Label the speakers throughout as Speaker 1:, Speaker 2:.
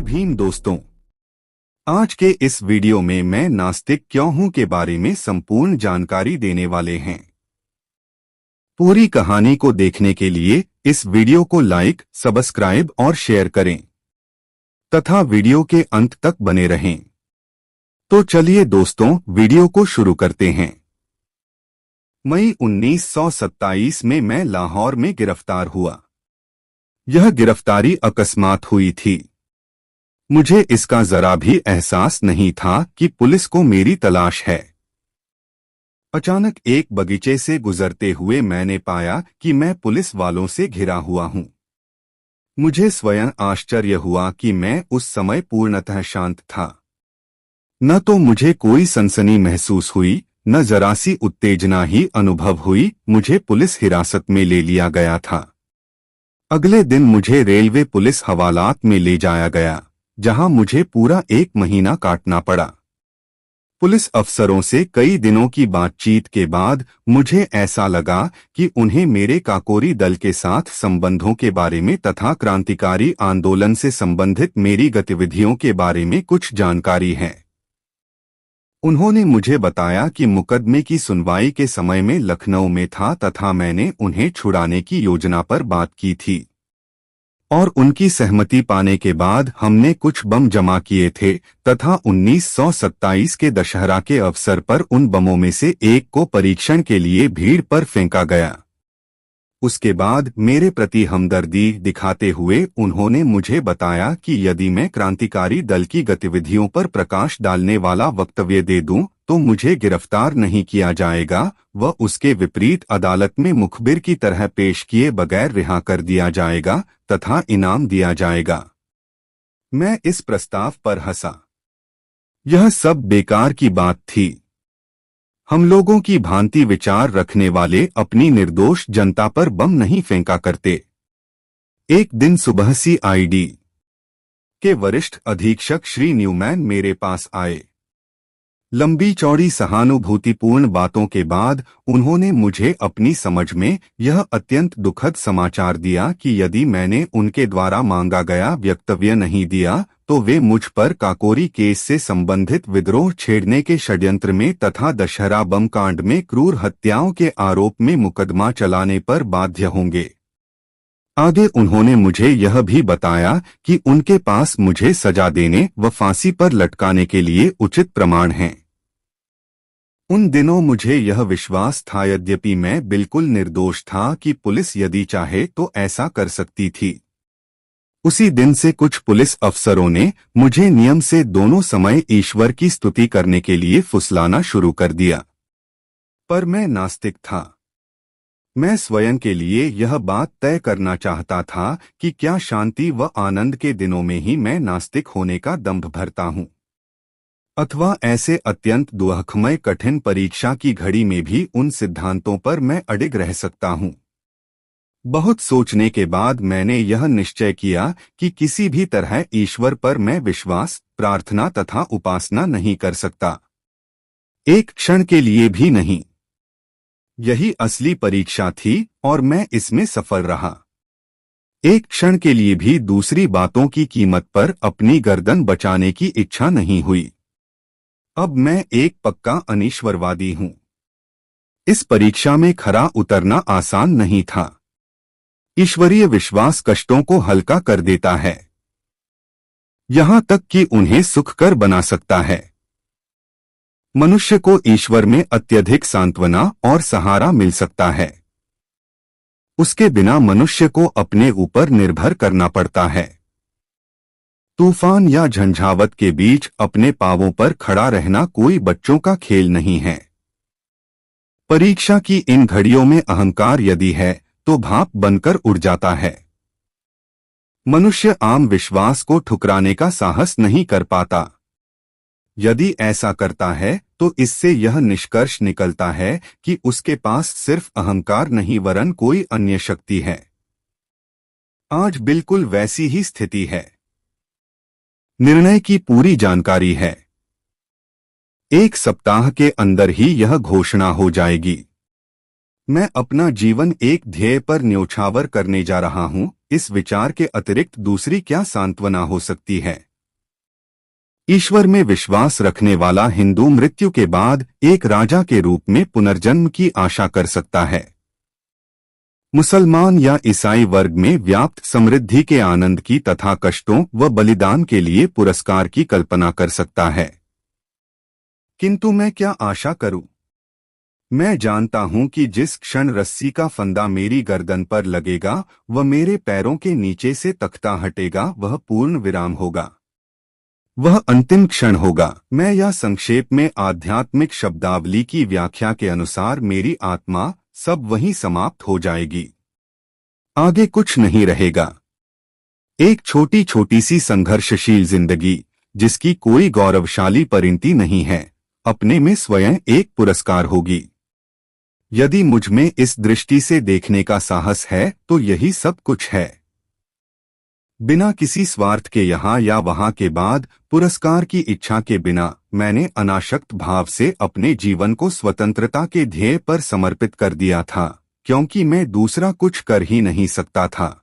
Speaker 1: जय भीम दोस्तों। आज के इस वीडियो में मैं नास्तिक क्यों हूं के बारे में संपूर्ण जानकारी देने वाले हैं। पूरी कहानी को देखने के लिए इस वीडियो को लाइक, सब्सक्राइब और शेयर करें तथा वीडियो के अंत तक बने रहें। तो चलिए दोस्तों, वीडियो को शुरू करते हैं। मई 1927 में मैं लाहौर में गिरफ्तार हुआ। यह गिरफ्तारी अकस्मात हुई थी। मुझे इसका जरा भी एहसास नहीं था कि पुलिस को मेरी तलाश है। अचानक एक बगीचे से गुजरते हुए मैंने पाया कि मैं पुलिस वालों से घिरा हुआ हूं। मुझे स्वयं आश्चर्य हुआ कि मैं उस समय पूर्णतः शांत था। न तो मुझे कोई सनसनी महसूस हुई, न जरा सी उत्तेजना ही अनुभव हुई। मुझे पुलिस हिरासत में ले लिया गया था। अगले दिन मुझे रेलवे पुलिस हवालात में ले जाया गया, जहां मुझे पूरा 1 महीना काटना पड़ा। पुलिस अफसरों से कई दिनों की बातचीत के बाद मुझे ऐसा लगा कि उन्हें मेरे काकोरी दल के साथ संबंधों के बारे में तथा क्रांतिकारी आंदोलन से संबंधित मेरी गतिविधियों के बारे में कुछ जानकारी है। उन्होंने मुझे बताया कि मुकदमे की सुनवाई के समय में लखनऊ में था तथा मैंने उन्हें छुड़ाने की योजना पर बात की थी और उनकी सहमति पाने के बाद हमने कुछ बम जमा किए थे तथा 1927 के दशहरा के अवसर पर उन बमों में से एक को परीक्षण के लिए भीड़ पर फेंका गया। उसके बाद मेरे प्रति हमदर्दी दिखाते हुए उन्होंने मुझे बताया कि यदि मैं क्रांतिकारी दल की गतिविधियों पर प्रकाश डालने वाला वक्तव्य दे दूं तो मुझे गिरफ्तार नहीं किया जाएगा व उसके विपरीत अदालत में मुखबिर की तरह पेश किए बगैर रिहा कर दिया जाएगा तथा इनाम दिया जाएगा। मैं इस प्रस्ताव पर हंसा। यह सब बेकार की बात थी। हम लोगों की भांति विचार रखने वाले अपनी निर्दोष जनता पर बम नहीं फेंका करते। एक दिन सुबह CID के वरिष्ठ अधीक्षक श्री न्यूमैन मेरे पास आए। लंबी चौड़ी सहानुभूतिपूर्ण बातों के बाद उन्होंने मुझे अपनी समझ में यह अत्यंत दुखद समाचार दिया कि यदि मैंने उनके द्वारा मांगा गया वक्तव्य नहीं दिया तो वे मुझ पर काकोरी केस से संबंधित विद्रोह छेड़ने के षड्यंत्र में तथा दशहरा बम कांड में क्रूर हत्याओं के आरोप में मुकदमा चलाने पर बाध्य होंगे। आगे उन्होंने मुझे यह भी बताया कि उनके पास मुझे सजा देने व फांसी पर लटकाने के लिए उचित प्रमाण हैं। उन दिनों मुझे यह विश्वास था, यद्यपि मैं बिल्कुल निर्दोष था, कि पुलिस यदि चाहे तो ऐसा कर सकती थी। उसी दिन से कुछ पुलिस अफसरों ने मुझे नियम से दोनों समय ईश्वर की स्तुति करने के लिए फुसलाना शुरू कर दिया। पर मैं नास्तिक था। मैं स्वयं के लिए यह बात तय करना चाहता था कि क्या शांति व आनंद के दिनों में ही मैं नास्तिक होने का दंभ भरता हूं, अथवा ऐसे अत्यंत दुःखमय कठिन परीक्षा की घड़ी में भी उन सिद्धांतों पर मैं अडिग रह सकता हूं। बहुत सोचने के बाद मैंने यह निश्चय किया कि किसी भी तरह ईश्वर पर मैं विश्वास, प्रार्थना तथा उपासना नहीं कर सकता, एक क्षण के लिए भी नहीं। यही असली परीक्षा थी और मैं इसमें सफल रहा। एक क्षण के लिए भी दूसरी बातों की कीमत पर अपनी गर्दन बचाने की इच्छा नहीं हुई। अब मैं एक पक्का अनीश्वरवादी हूं। इस परीक्षा में खरा उतरना आसान नहीं था। ईश्वरीय विश्वास कष्टों को हल्का कर देता है, यहां तक कि उन्हें सुखकर बना सकता है। मनुष्य को ईश्वर में अत्यधिक सांत्वना और सहारा मिल सकता है। उसके बिना मनुष्य को अपने ऊपर निर्भर करना पड़ता है। तूफान या झंझावत के बीच अपने पांवों पर खड़ा रहना कोई बच्चों का खेल नहीं है। परीक्षा की इन घड़ियों में अहंकार यदि है तो भाप बनकर उड़ जाता है। मनुष्य आम विश्वास को ठुकराने का साहस नहीं कर पाता। यदि ऐसा करता है तो इससे यह निष्कर्ष निकलता है कि उसके पास सिर्फ अहंकार नहीं वरन कोई अन्य शक्ति है। आज बिल्कुल वैसी ही स्थिति है। निर्णय की पूरी जानकारी है। 1 सप्ताह के अंदर ही यह घोषणा हो जाएगी। मैं अपना जीवन एक ध्येय पर न्योछावर करने जा रहा हूं। इस विचार के अतिरिक्त दूसरी क्या सांत्वना हो सकती है। ईश्वर में विश्वास रखने वाला हिंदू मृत्यु के बाद एक राजा के रूप में पुनर्जन्म की आशा कर सकता है। मुसलमान या ईसाई वर्ग में व्याप्त समृद्धि के आनंद की तथा कष्टों व बलिदान के लिए पुरस्कार की कल्पना कर सकता है। किंतु मैं क्या आशा करूं? मैं जानता हूं कि जिस क्षण रस्सी का फंदा मेरी गर्दन पर लगेगा व मेरे पैरों के नीचे से तख्ता हटेगा, वह पूर्ण विराम होगा। वह अंतिम क्षण होगा। मैं या संक्षेप में आध्यात्मिक शब्दावली की व्याख्या के अनुसार मेरी आत्मा सब वहीं समाप्त हो जाएगी। आगे कुछ नहीं रहेगा। एक छोटी छोटी सी संघर्षशील जिंदगी जिसकी कोई गौरवशाली परिणति नहीं है, अपने में स्वयं एक पुरस्कार होगी। यदि मुझ में इस दृष्टि से देखने का साहस है तो यही सब कुछ है। बिना किसी स्वार्थ के यहाँ या वहाँ के बाद पुरस्कार की इच्छा के बिना मैंने अनासक्त भाव से अपने जीवन को स्वतंत्रता के ध्येय पर समर्पित कर दिया था, क्योंकि मैं दूसरा कुछ कर ही नहीं सकता था।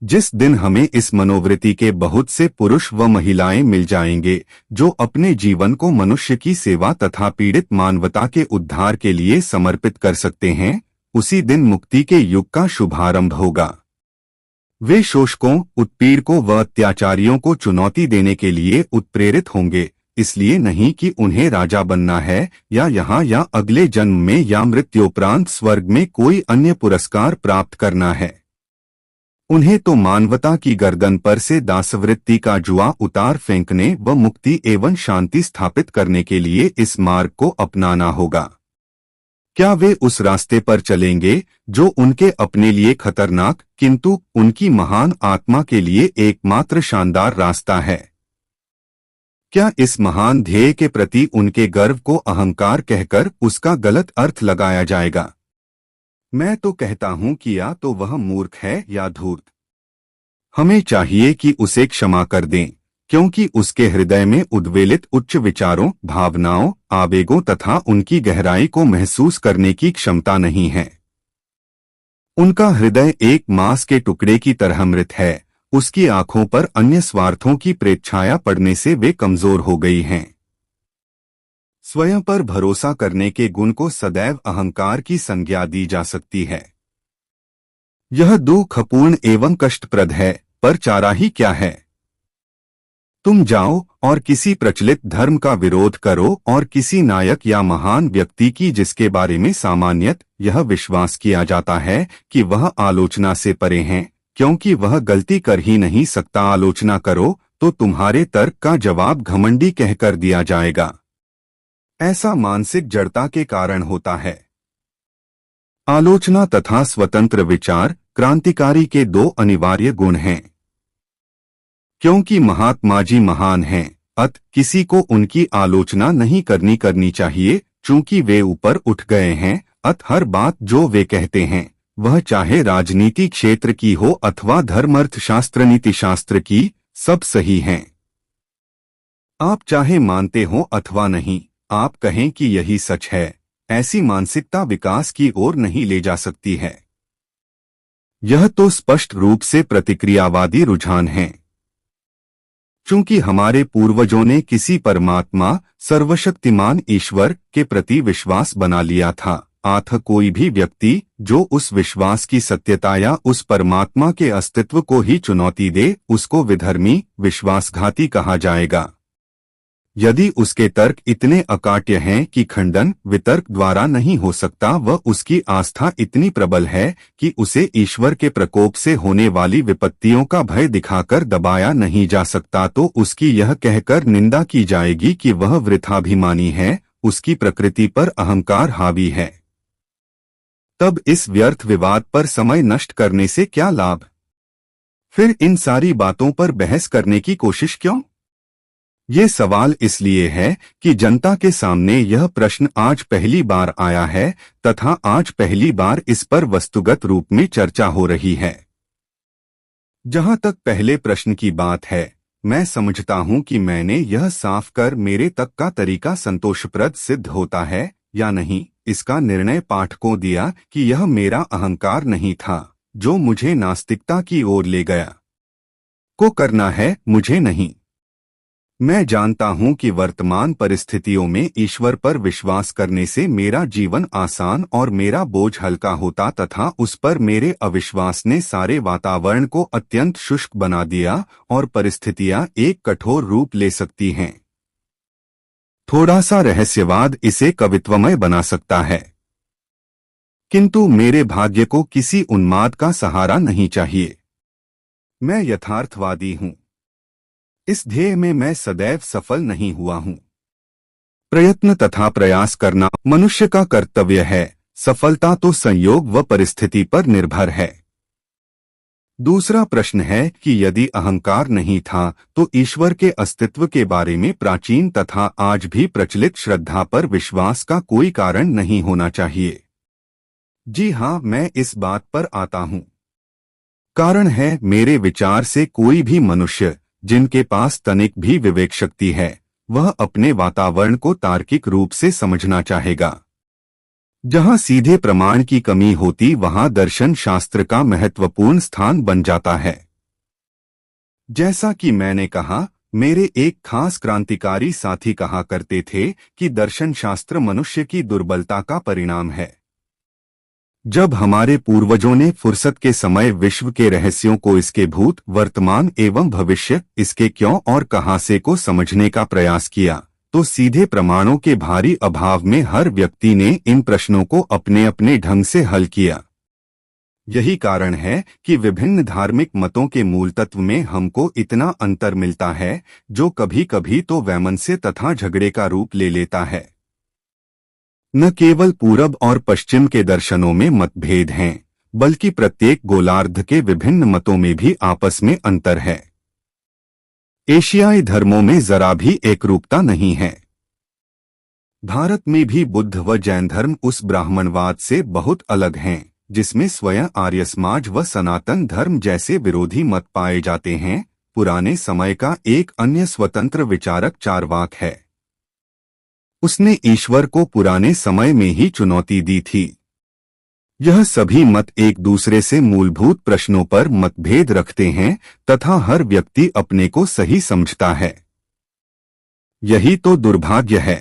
Speaker 1: जिस दिन हमें इस मनोवृत्ति के बहुत से पुरुष व महिलाएं मिल जाएंगे जो अपने जीवन को मनुष्य की सेवा तथा पीड़ित मानवता के उद्धार के लिए समर्पित कर सकते हैं, उसी दिन मुक्ति के युग का शुभारंभ होगा। वे शोषकों, उत्पीड़कों व अत्याचारियों को चुनौती देने के लिए उत्प्रेरित होंगे, इसलिए नहीं कि उन्हें राजा बनना है या यहाँ या अगले जन्म में या मृत्योपरांत स्वर्ग में कोई अन्य पुरस्कार प्राप्त करना है। उन्हें तो मानवता की गर्दन पर से दासवृत्ति का जुआ उतार फेंकने व मुक्ति एवं शांति स्थापित करने के लिए इस मार्ग को अपनाना होगा। क्या वे उस रास्ते पर चलेंगे जो उनके अपने लिए खतरनाक किंतु उनकी महान आत्मा के लिए एकमात्र शानदार रास्ता है? क्या इस महान ध्येय के प्रति उनके गर्व को अहंकार कहकर उसका गलत अर्थ लगाया जाएगा? मैं तो कहता हूं कि या तो वह मूर्ख है या धूर्त। हमें चाहिए कि उसे क्षमा कर दें, क्योंकि उसके हृदय में उद्वेलित उच्च विचारों, भावनाओं, आवेगों तथा उनकी गहराई को महसूस करने की क्षमता नहीं है। उनका हृदय एक मांस के टुकड़े की तरह मृत है। उसकी आंखों पर अन्य स्वार्थों की प्रेतछाया पड़ने से वे कमजोर हो गई हैं। स्वयं पर भरोसा करने के गुण को सदैव अहंकार की संज्ञा दी जा सकती है। यह दुखपूर्ण एवं कष्टप्रद है, पर चारा ही क्या है? तुम जाओ और किसी प्रचलित धर्म का विरोध करो और किसी नायक या महान व्यक्ति की जिसके बारे में सामान्यत यह विश्वास किया जाता है कि वह आलोचना से परे हैं, क्योंकि वह गलती कर ही नहीं सकता, आलोचना करो तो तुम्हारे तर्क का जवाब घमंडी कहकर दिया जाएगा। ऐसा मानसिक जड़ता के कारण होता है। आलोचना तथा स्वतंत्र विचार क्रांतिकारी के दो अनिवार्य गुण हैं। क्योंकि महात्मा जी महान हैं, अत किसी को उनकी आलोचना नहीं करनी चाहिए। चूंकि वे ऊपर उठ गए हैं, अत हर बात जो वे कहते हैं, वह चाहे राजनीति क्षेत्र की हो अथवा धर्मार्थशास्त्र नीति शास्त्र की, सब सही हैं। आप चाहे मानते हो अथवा नहीं, आप कहें कि यही सच है, ऐसी मानसिकता विकास की ओर नहीं ले जा सकती है। यह तो स्पष्ट रूप से प्रतिक्रियावादी रुझान है। चूंकि हमारे पूर्वजों ने किसी परमात्मा, सर्वशक्तिमान ईश्वर के प्रति विश्वास बना लिया था, अतः कोई भी व्यक्ति जो उस विश्वास की सत्यता या उस परमात्मा के अस्तित्व को ही चुनौती दे, उसको विधर्मी, विश्वासघाती कहा जाएगा। यदि उसके तर्क इतने अकाट्य हैं कि खंडन वितर्क द्वारा नहीं हो सकता, वह उसकी आस्था इतनी प्रबल है कि उसे ईश्वर के प्रकोप से होने वाली विपत्तियों का भय दिखाकर दबाया नहीं जा सकता, तो उसकी यह कहकर निंदा की जाएगी कि वह वृथाभिमानी है, उसकी प्रकृति पर अहंकार हावी है। तब इस व्यर्थ विवाद पर समय नष्ट करने से क्या लाभ? फिर इन सारी बातों पर बहस करने की कोशिश क्यों? ये सवाल इसलिए है कि जनता के सामने यह प्रश्न आज पहली बार आया है तथा आज पहली बार इस पर वस्तुगत रूप में चर्चा हो रही है। जहां तक पहले प्रश्न की बात है, मैं समझता हूं कि मैंने यह साफ कर मेरे तक का तरीका संतोषप्रद सिद्ध होता है या नहीं, इसका निर्णय पाठकों दिया कि यह मेरा अहंकार नहीं था जो मुझे नास्तिकता की ओर ले गया। को करना है, मुझे नहीं। मैं जानता हूं कि वर्तमान परिस्थितियों में ईश्वर पर विश्वास करने से मेरा जीवन आसान और मेरा बोझ हल्का होता तथा उस पर मेरे अविश्वास ने सारे वातावरण को अत्यंत शुष्क बना दिया और परिस्थितियां एक कठोर रूप ले सकती हैं। थोड़ा सा रहस्यवाद इसे कवित्वमय बना सकता है, किंतु मेरे भाग्य को किसी उन्माद का सहारा नहीं चाहिए। मैं यथार्थवादी हूं। इस ध्येय में मैं सदैव सफल नहीं हुआ हूं। प्रयत्न तथा प्रयास करना मनुष्य का कर्तव्य है। सफलता तो संयोग व परिस्थिति पर निर्भर है। दूसरा प्रश्न है कि यदि अहंकार नहीं था तो ईश्वर के अस्तित्व के बारे में प्राचीन तथा आज भी प्रचलित श्रद्धा पर विश्वास का कोई कारण नहीं होना चाहिए। जी हाँ, मैं इस बात पर आता हूँ। कारण है, मेरे विचार से कोई भी मनुष्य जिनके पास तनिक भी विवेक शक्ति है, वह अपने वातावरण को तार्किक रूप से समझना चाहेगा। जहां सीधे प्रमाण की कमी होती वहां दर्शन शास्त्र का महत्वपूर्ण स्थान बन जाता है। जैसा कि मैंने कहा, मेरे एक खास क्रांतिकारी साथी कहा करते थे कि दर्शन शास्त्र मनुष्य की दुर्बलता का परिणाम है। जब हमारे पूर्वजों ने फुर्सत के समय विश्व के रहस्यों को, इसके भूत, वर्तमान एवं भविष्य, इसके क्यों और कहां से को समझने का प्रयास किया, तो सीधे प्रमाणों के भारी अभाव में हर व्यक्ति ने इन प्रश्नों को अपने अपने ढंग से हल किया। यही कारण है कि विभिन्न धार्मिक मतों के मूल तत्व में हमको इतना अंतर मिलता है, जो कभी कभी तो वैमनस्य तथा झगड़े का रूप ले लेता है। न केवल पूरब और पश्चिम के दर्शनों में मतभेद हैं, बल्कि प्रत्येक गोलार्ध के विभिन्न मतों में भी आपस में अंतर है। एशियाई धर्मों में जरा भी एकरूपता नहीं है। भारत में भी बुद्ध व जैन धर्म उस ब्राह्मणवाद से बहुत अलग हैं, जिसमें स्वयं आर्य समाज व सनातन धर्म जैसे विरोधी मत पाए जाते हैं। पुराने समय का एक अन्य स्वतंत्र विचारक चार्वाक है। उसने ईश्वर को पुराने समय में ही चुनौती दी थी। यह सभी मत एक दूसरे से मूलभूत प्रश्नों पर मतभेद रखते हैं तथा हर व्यक्ति अपने को सही समझता है। यही तो दुर्भाग्य है।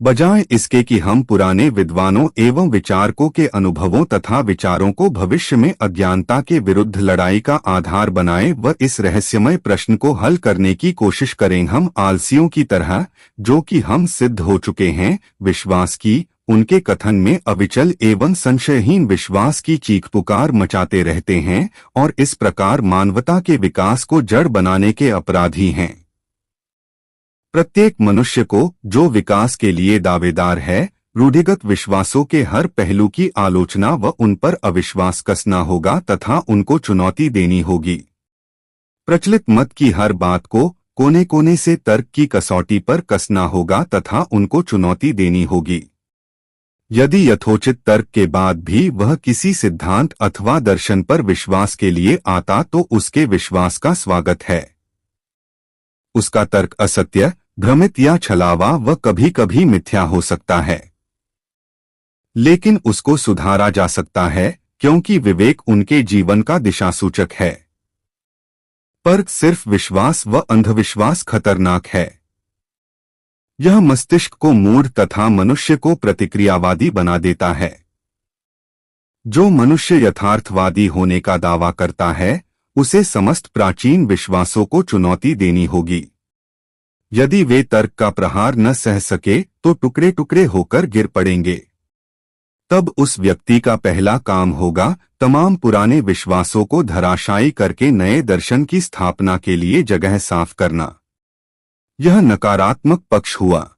Speaker 1: बजाय इसके कि हम पुराने विद्वानों एवं विचारकों के अनुभवों तथा विचारों को भविष्य में अज्ञानता के विरुद्ध लड़ाई का आधार बनाएं व इस रहस्यमय प्रश्न को हल करने की कोशिश करें, हम आलसियों की तरह, जो कि हम सिद्ध हो चुके हैं, विश्वास की, उनके कथन में अविचल एवं संशयहीन विश्वास की चीख पुकार मचाते रहते हैं और इस प्रकार मानवता के विकास को जड़ बनाने के अपराधी हैं। प्रत्येक मनुष्य को, जो विकास के लिए दावेदार है, रूढ़िगत विश्वासों के हर पहलू की आलोचना व उन पर अविश्वास कसना होगा तथा उनको चुनौती देनी होगी। प्रचलित मत की हर बात को कोने कोने से तर्क की कसौटी पर कसना होगा तथा उनको चुनौती देनी होगी। यदि यथोचित तर्क के बाद भी वह किसी सिद्धांत अथवा दर्शन पर विश्वास के लिए आता तो उसके विश्वास का स्वागत है। उसका तर्क असत्य, भ्रमित या छलावा व कभी कभी मिथ्या हो सकता है, लेकिन उसको सुधारा जा सकता है क्योंकि विवेक उनके जीवन का दिशासूचक है। पर सिर्फ विश्वास व अंधविश्वास खतरनाक है। यह मस्तिष्क को मूढ़ तथा मनुष्य को प्रतिक्रियावादी बना देता है। जो मनुष्य यथार्थवादी होने का दावा करता है, उसे समस्त प्राचीन विश्वासों को चुनौती देनी होगी। यदि वे तर्क का प्रहार न सह सके तो टुकड़े टुकड़े होकर गिर पड़ेंगे। तब उस व्यक्ति का पहला काम होगा तमाम पुराने विश्वासों को धराशायी करके नए दर्शन की स्थापना के लिए जगह साफ करना। यह नकारात्मक पक्ष हुआ।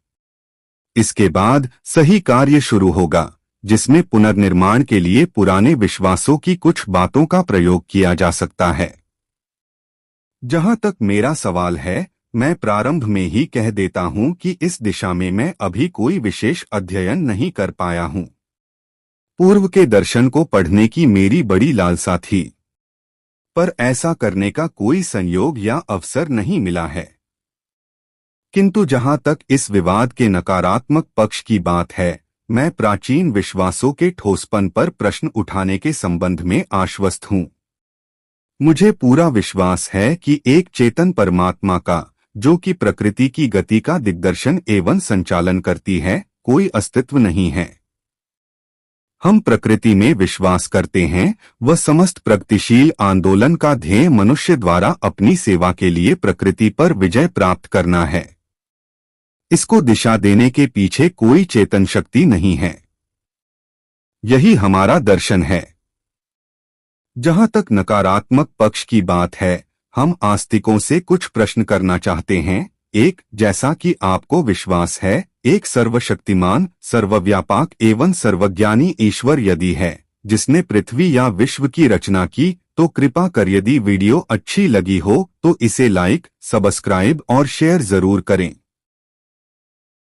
Speaker 1: इसके बाद सही कार्य शुरू होगा, जिसमें पुनर्निर्माण के लिए पुराने विश्वासों की कुछ बातों का प्रयोग किया जा सकता है। जहां तक मेरा सवाल है, मैं प्रारंभ में ही कह देता हूं कि इस दिशा में मैं अभी कोई विशेष अध्ययन नहीं कर पाया हूं। पूर्व के दर्शन को पढ़ने की मेरी बड़ी लालसा थी, पर ऐसा करने का कोई संयोग या अवसर नहीं मिला है। किंतु जहां तक इस विवाद के नकारात्मक पक्ष की बात है, मैं प्राचीन विश्वासों के ठोसपन पर प्रश्न उठाने के संबंध में आश्वस्त हूं। मुझे पूरा विश्वास है कि एक चेतन परमात्मा का, जो कि प्रकृति की गति का दिग्दर्शन एवं संचालन करती है, कोई अस्तित्व नहीं है। हम प्रकृति में विश्वास करते हैं। वह समस्त प्रगतिशील आंदोलन का ध्येय मनुष्य द्वारा अपनी सेवा के लिए प्रकृति पर विजय प्राप्त करना है। इसको दिशा देने के पीछे कोई चेतन शक्ति नहीं है। यही हमारा दर्शन है। जहां तक नकारात्मक पक्ष की बात है, हम आस्तिकों से कुछ प्रश्न करना चाहते हैं। एक, जैसा कि आपको विश्वास है, एक सर्वशक्तिमान, सर्वव्यापक एवं सर्वज्ञानी ईश्वर यदि है, जिसने पृथ्वी या विश्व की रचना की, तो कृपा कर यदि वीडियो अच्छी लगी हो तो इसे लाइक, सब्सक्राइब और शेयर जरूर करें।